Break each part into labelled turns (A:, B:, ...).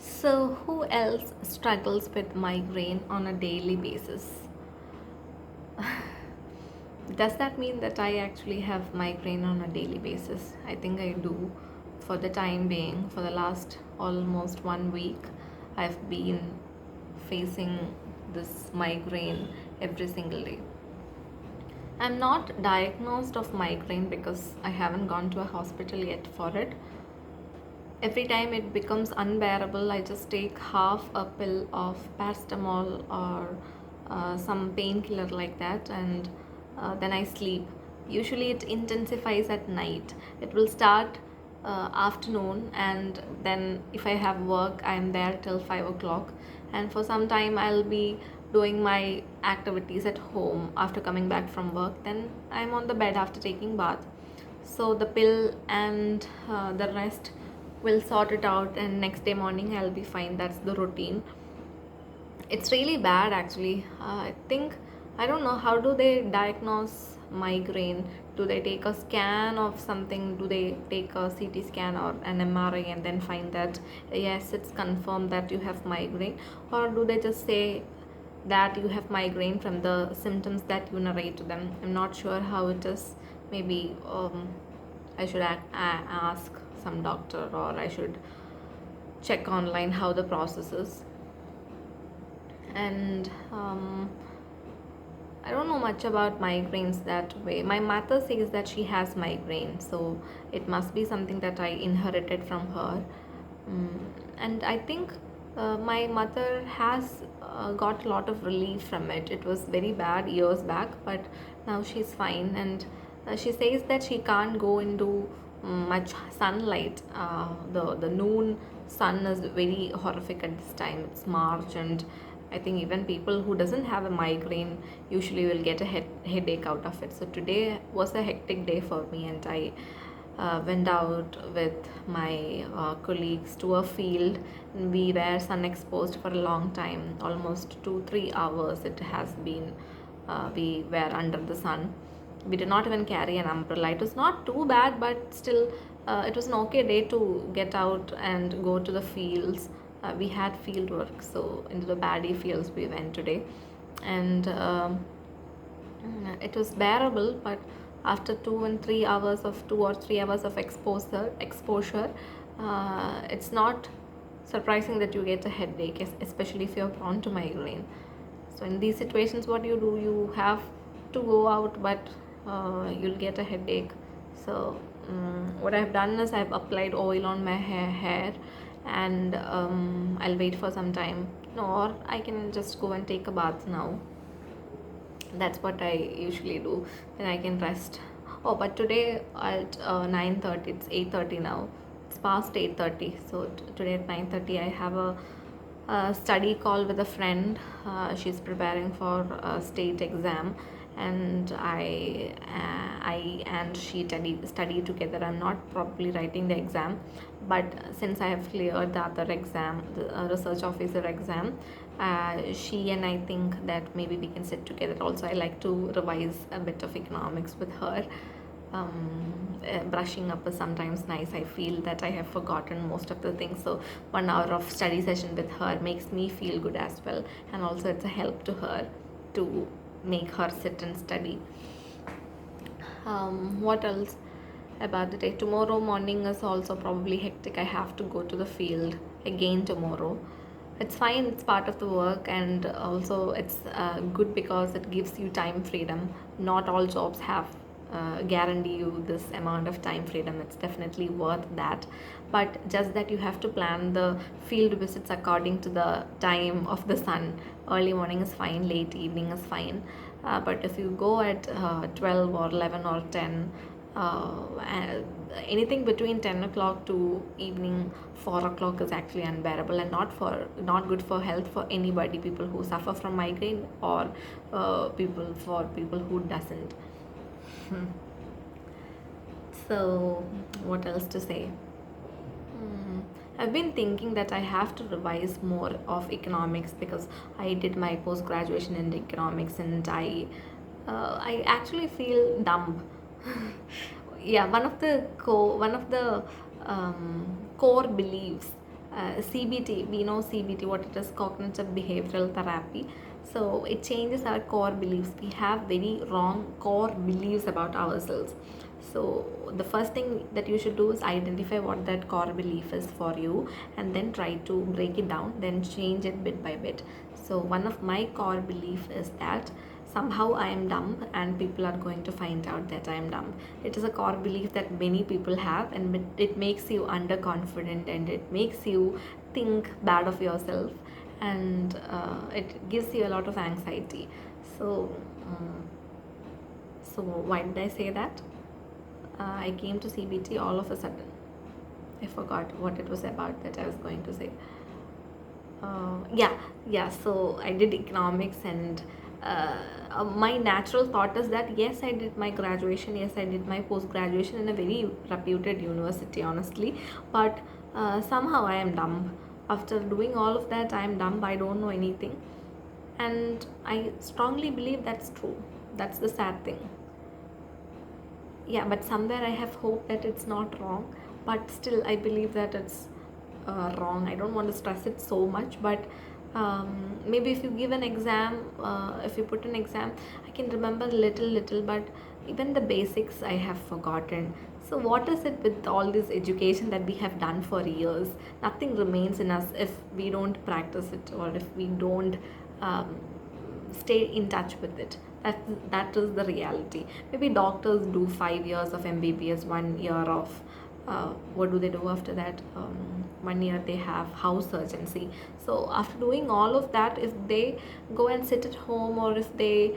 A: So, who else struggles with migraine on a daily basis? Does that mean that I actually have migraine on a daily basis? I think I do. For the time being, for the last almost 1 week, I've been facing this migraine every single day. I'm not diagnosed of migraine because I haven't gone to a hospital yet for it. Every time it becomes unbearable, I just take half a pill of paracetamol or some painkiller like that, and then I sleep. Usually, it intensifies at night. It will start afternoon, and then if I have work, I'm there till 5 o'clock. And for some time, I'll be doing my activities at home after coming back from work. Then I'm on the bed after taking bath, so the pill and the rest will sort it out, and next day morning I'll be fine. That's the routine. It's really bad actually. I think, I don't know, how do they diagnose migraine? Do they take a scan of something? Do they take a CT scan or an MRI and then find that yes, it's confirmed that you have migraine? Or do they just say that you have migraine from the symptoms that you narrate to them? I'm not sure how it is. Maybe I should ask some doctor, or I should check online how the process is. And I don't know much about migraines that way. My mother says that she has migraine, so it must be something that I inherited from her. Mm, and I think my mother has got a lot of relief from it. It was very bad years back, but now she's fine. And she says that she can't go into much sunlight. The noon sun is very horrific at this time. It's March, and I think even people who doesn't have a migraine usually will get a headache out of it. So today was a hectic day for me, and I went out with my colleagues to a field. We were sun exposed for a long time, almost 2-3 hours. It has been. We were under the sun. We did not even carry an umbrella. It was not too bad, but still, it was an okay day to get out and go to the fields. We had field work, so into the paddy fields we went today, and it was bearable. But after 2 or 3 hours of exposure, it's not surprising that you get a headache, especially if you're prone to migraine. So in these situations, what you do, you have to go out, but you'll get a headache. So what I've done is I've applied oil on my hair, and I'll wait for some time. No, or I can just go and take a bath now. That's what I usually do. Then I can rest. Oh, but today at 9:30, it's 8:30 now. It's past 8:30. So today at 9:30, I have a study call with a friend. She's preparing for a state exam, and I and she study together. I'm not probably writing the exam, but since I have cleared the other exam, the research officer exam, she and I think that maybe we can sit together. Also, I like to revise a bit of economics with her. Brushing up is sometimes nice. I feel that I have forgotten most of the things, so 1 hour of study session with her makes me feel good as well, and also it's a help to her to make her sit and study. What else about the day? Tomorrow morning is also probably hectic. I have to go to the field again tomorrow. It's fine, it's part of the work, and also it's good because it gives you time freedom. Not all jobs have guarantee you this amount of time freedom. It's definitely worth that, but just that you have to plan the field visits according to the time of the sun. Early morning is fine, late evening is fine, but if you go at 12 or 11 or 10, anything between 10 o'clock to evening 4 o'clock is actually unbearable, and not good for health for anybody, people who suffer from migraine, or people who doesn't. So what else to say? I've been thinking that I have to revise more of economics, because I did my post graduation in economics, and I actually feel dumb. Yeah, one of the core beliefs CBT, we know CBT, what it is, cognitive behavioral therapy. So it changes our core beliefs. We have very wrong core beliefs about ourselves. So the first thing that you should do is identify what that core belief is for you, and then try to break it down, then change it bit by bit. So one of my core belief is that somehow I am dumb and people are going to find out that I am dumb. It is a core belief that many people have, and it makes you underconfident, and it makes you think bad of yourself, and it gives you a lot of anxiety. So, so why did I say that? I came to CBT all of a sudden. I forgot what it was about that I was going to say. Yeah, so I did economics, and my natural thought is that yes, I did my graduation, yes, I did my post graduation in a very reputed university, honestly, but somehow I am dumb. After doing all of that, I am dumb, I don't know anything, and I strongly believe that's true. That's the sad thing. Yeah, but somewhere I have hope that it's not wrong, but still I believe that it's wrong. I don't want to stress it so much, but maybe if you give an exam, if you put an exam, I can remember little, but even the basics I have forgotten. So what is it with all this education that we have done for years? Nothing remains in us if we don't practice it, or if we don't um, stay in touch with it. That is the reality. Maybe doctors do 5 years of MBBS, 1 year of what do they do after that? 1 year they have house surgery. So after doing all of that, if they go and sit at home, or if they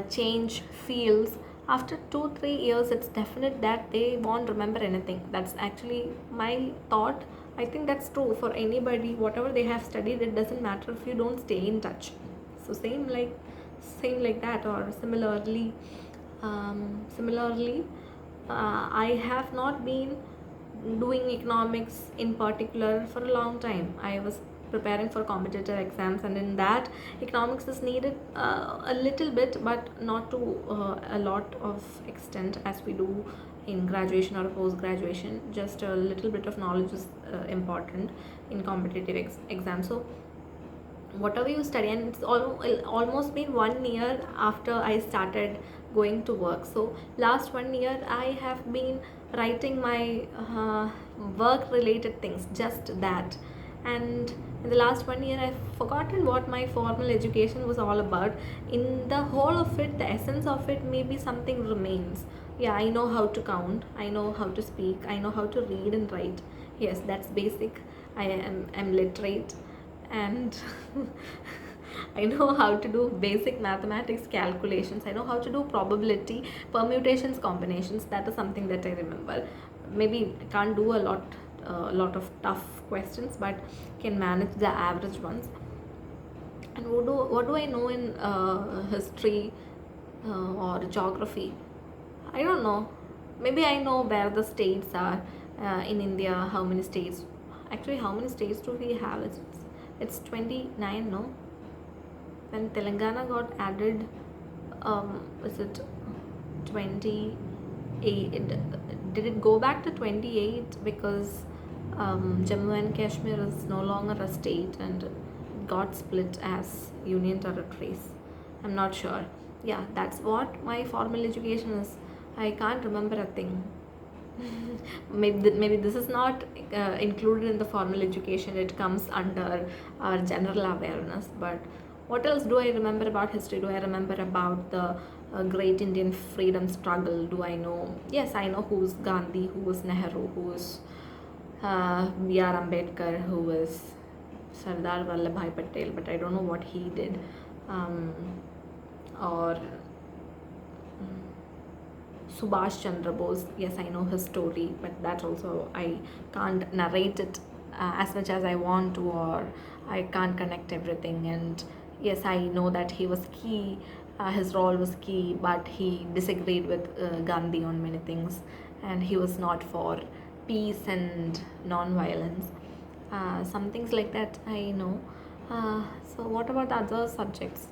A: change fields after 2-3 years, it's definite that they won't remember anything. That's actually my thought. I think that's true for anybody. Whatever they have studied, it doesn't matter if you don't stay in touch. So same like that, or similarly, I have not been doing economics in particular for a long time. I was preparing for competitive exams, and in that, economics is needed a little bit, but not to a lot of extent as we do in graduation or post graduation. Just a little bit of knowledge is important in competitive exams. So whatever you study, and it's almost been 1 year after I started going to work. So last 1 year I have been writing my work related things, just that. And in the last 1 year I've forgotten what my formal education was all about. In the whole of it, the essence of it, maybe something remains. Yeah, I know how to count, I know how to speak, I know how to read and write. Yes, that's basic. I am literate, and I know how to do basic mathematics calculations. I know how to do probability, permutations, combinations. That is something that I remember. Maybe can't do a lot of tough questions, but can manage the average ones. And what do I know in history or geography? I don't know. Maybe I know where the states are in India. How many states? Actually, how many states do we have? It's 29, no? When Telangana got added, is it 28? Did it go back to 28 because Jammu and Kashmir is no longer a state and got split as union territories? I'm not sure. Yeah, that's what my formal education is. I can't remember a thing. Maybe this is not included in the formal education. It comes under our general awareness. But what else do I remember about history? Do I remember about the great Indian freedom struggle? Do I know? Yes, I know who's Gandhi, who was Nehru, who was B.R. Ambedkar, who was Sardar Vallabhbhai Patel, but I don't know what he did. Or Subhash Chandra Bose. Yes, I know his story, but that also I can't narrate it as much as I want to, or I can't connect everything. And yes, I know that he was key, his role was key, but he disagreed with Gandhi on many things, and he was not for peace and non-violence. Some things like that I know. So, what about the other subjects?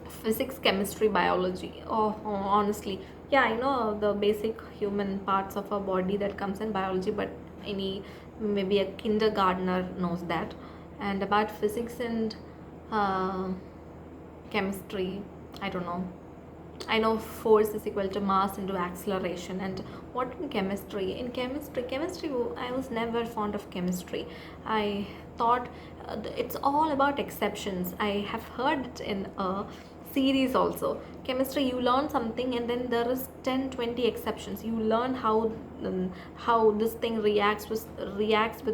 A: Physics, chemistry, biology. Oh, honestly, yeah, I know the basic human parts of our body that comes in biology, but any maybe a kindergartner knows that. And about physics and uh, chemistry, I don't know. I know force is equal to mass into acceleration. And what in chemistry? In chemistry, I was never fond of chemistry. I thought it's all about exceptions. I have heard it in a series also. Chemistry, you learn something and then there is 10, 20 exceptions. You learn how this thing reacts with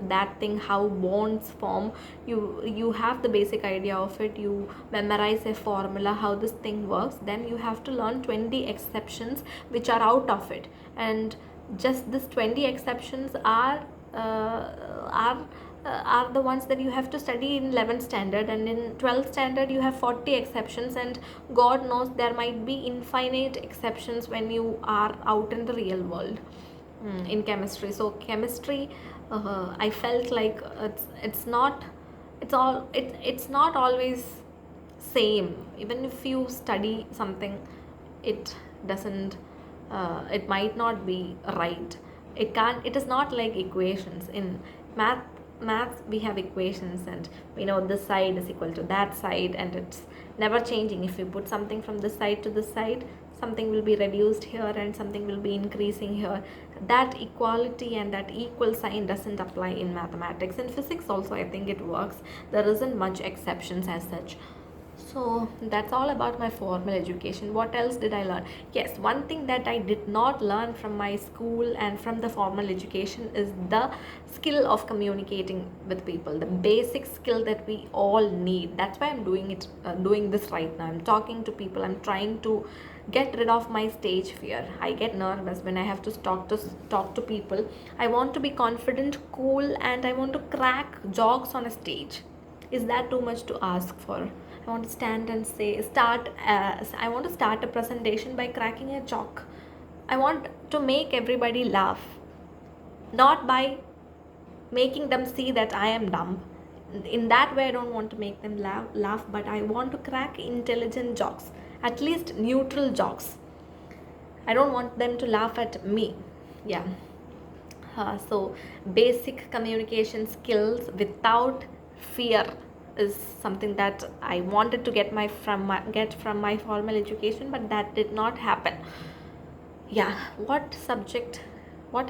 A: that thing, how bonds form. You have the basic idea of it. You memorize a formula how this thing works. Then you have to learn 20 exceptions which are out of it, and just this 20 exceptions are are the ones that you have to study in 11th standard, and in 12th standard you have 40 exceptions, and god knows there might be infinite exceptions when you are out in the real world. In chemistry, so chemistry, I felt like it's not, it's not always same. Even if you study something, it doesn't, it might not be right. It is not like equations. In math we have equations, and we know this side is equal to that side, and it's never changing. If you put something from this side to this side, something will be reduced here and something will be increasing here. That equality and that equal sign doesn't apply in mathematics. In physics also, I think it works. There isn't much exceptions as such. So that's all about my formal education. What else did I learn? Yes, one thing that I did not learn from my school and from the formal education is the skill of communicating with people, the basic skill that we all need. That's why I'm doing this right now. I'm talking to people. I'm trying to get rid of my stage fear. I get nervous when I have to talk to people. I want to be confident, cool, and I want to crack jokes on a stage. Is that too much to ask for? I want to stand and I want to start a presentation by cracking a joke. I want to make everybody laugh, not by making them see that I am dumb. In that way, I don't want to make them laugh, but I want to crack intelligent jokes, at least neutral jokes. I don't want them to laugh at me. Yeah. So basic communication skills without fear is something that I wanted to get from my formal education, but that did not happen. Yeah. What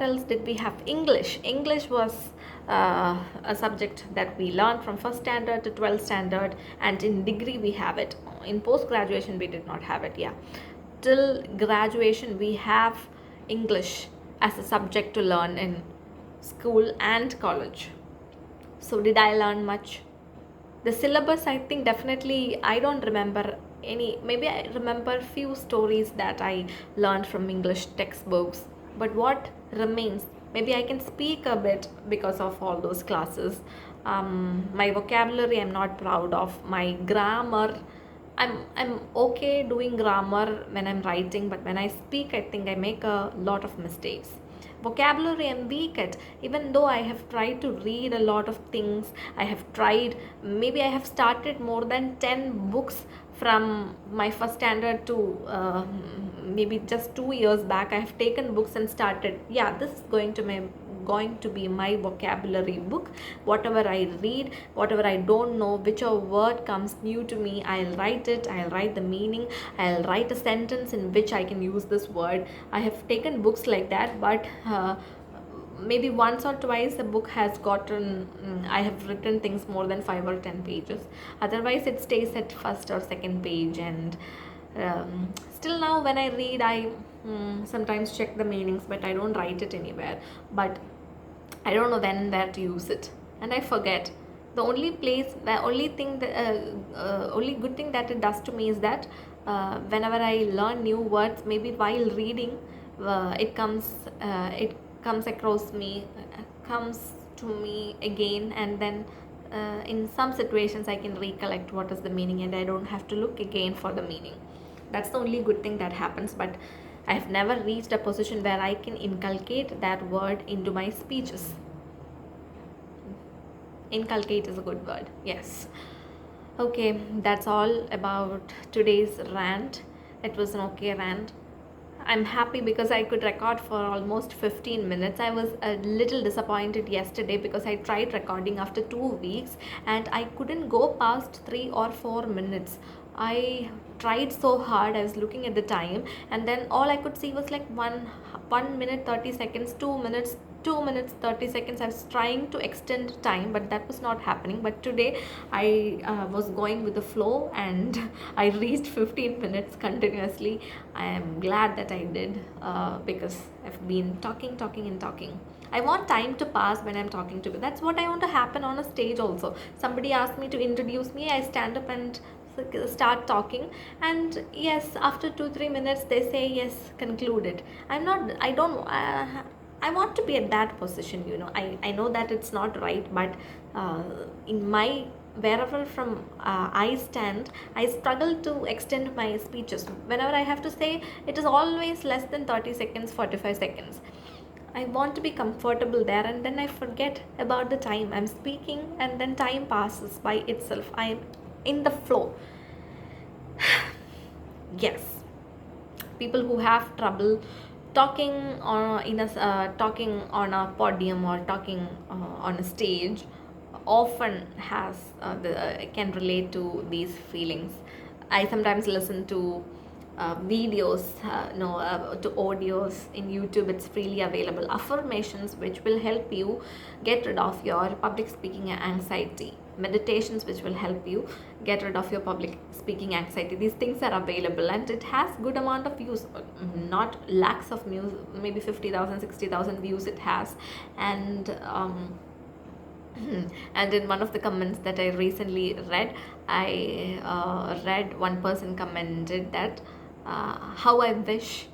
A: else did we have? English was a subject that we learned from first standard to 12th standard, and in degree we have it. In post graduation we did not have it. Yeah, till graduation we have English as a subject to learn in school and college. So did I learn much? The syllabus, I think, definitely I don't remember any. Maybe I remember few stories that I learned from English textbooks, but what remains, maybe I can speak a bit because of all those classes. My vocabulary I'm not proud of. My grammar, I'm okay doing grammar when I'm writing, but when I speak, I think I make a lot of mistakes. Vocabulary I'm weak at, even though I have tried to read a lot of things. I have tried, maybe I have started more than 10 books from my first standard to maybe just 2 years back. I have taken books and started. Yeah, this is going to be my vocabulary book. Whatever I read, whatever I don't know, whichever word comes new to me, I'll write it. I'll write the meaning. I'll write a sentence in which I can use this word. I have taken books like that, but maybe once or twice a book has gotten, I have written things more than 5 or 10 pages. Otherwise it stays at first or second page, and still now when I read, I sometimes check the meanings, but I don't write it anywhere. But I don't know when and where to use it, and I forget. The only good thing that it does to me is that whenever I learn new words, maybe while reading, it comes to me again, and then in some situations I can recollect what is the meaning, and I don't have to look again for the meaning. That's the only good thing that happens. But I have never reached a position where I can inculcate that word into my speeches. Inculcate is a good word. Yes. Okay, that's all about today's rant. It was an okay rant. I'm happy because I could record for almost 15 minutes. I was a little disappointed yesterday because I tried recording after 2 weeks and I couldn't go past 3 or 4 minutes. I tried so hard. I was looking at the time, and then all I could see was like 1 minute 30 seconds, 2 minutes, 2 minutes 30 seconds. I was trying to extend time, but that was not happening. But today I was going with the flow, and I reached 15 minutes continuously. I am glad that I did, because I've been talking, talking, and talking. I want time to pass when I'm talking to you. That's what I want to happen on a stage also. Somebody asked me to introduce me, I stand up and start talking, and yes, after 2 3 minutes they say yes, concluded. I'm not, I don't, I want to be at that position, I know that it's not right, but in my, wherever from I stand, I struggle to extend my speeches. Whenever I have to say, it is always less than 30 seconds, 45 seconds. I want to be comfortable there, and then I forget about the time. I'm speaking and then time passes by itself. I'm in the flow. Yes, people who have trouble talking talking on a podium or talking on a stage often has can relate to these feelings. I sometimes listen to videos, no, to audios in YouTube. It's freely available. Affirmations which will help you get rid of your public speaking anxiety. Meditations which will help you get rid of your public speaking anxiety. These things are available, and it has good amount of views, not lakhs of views, maybe 50,000, 60,000 views it has. And and in one of the comments that I recently read, I read one person commented that how I wish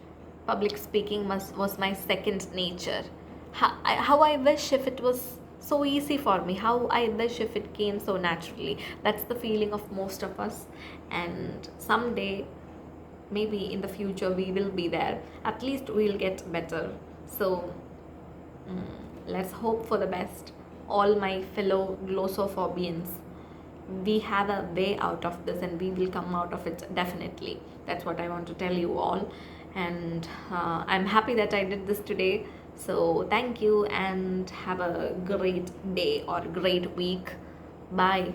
A: public speaking was my second nature. How I wish if it was so easy for me. How I wish if it came so naturally. That's the feeling of most of us. And someday, maybe in the future, we will be there. At least we'll get better. So let's hope for the best. All my fellow glossophobians, we have a way out of this, and we will come out of it definitely. That's what I want to tell you all. And I'm happy that I did this today. So thank you, and have a great day or great week. Bye.